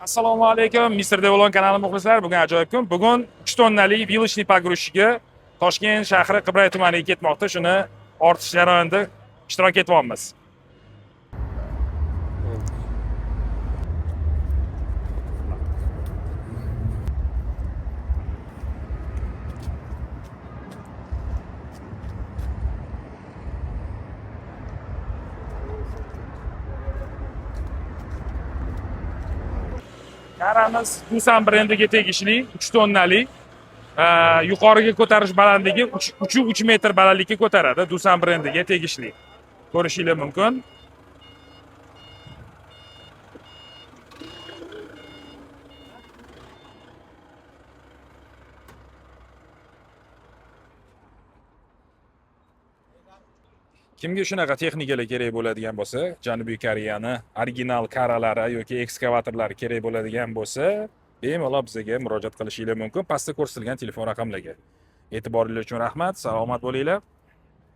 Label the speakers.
Speaker 1: Assalomu alaykum, Mr. Devlon kanali muxlislari. Bugun ajoyib kun. Bugun 3 tonnali vilishniy pogruzchiga Toshkent shahri Qibray tumaniga ketmoqda. Shuni ortish jarayonida ishtirok etyapmiz. Karamiz Dusan brendiga tegishli 3 tonnali yuqoriga ko'tarish balandligi 3 metr balandlikka ko'taradi. Dusan brendiga tegishli. Ko'rishingiz mumkin. Kimga shunaqa texnikalar kerak bo'ladigan bo'lsa, Janubiy Koreyani original karalari yoki ekskavatorlari kerak bo'ladigan bo'lsa, bemalol bizga murojaat qilishingiz mumkin pastda ko'rsatilgan telefon raqamlarga. E'tiboringiz uchun rahmat, salomat bo'linglar.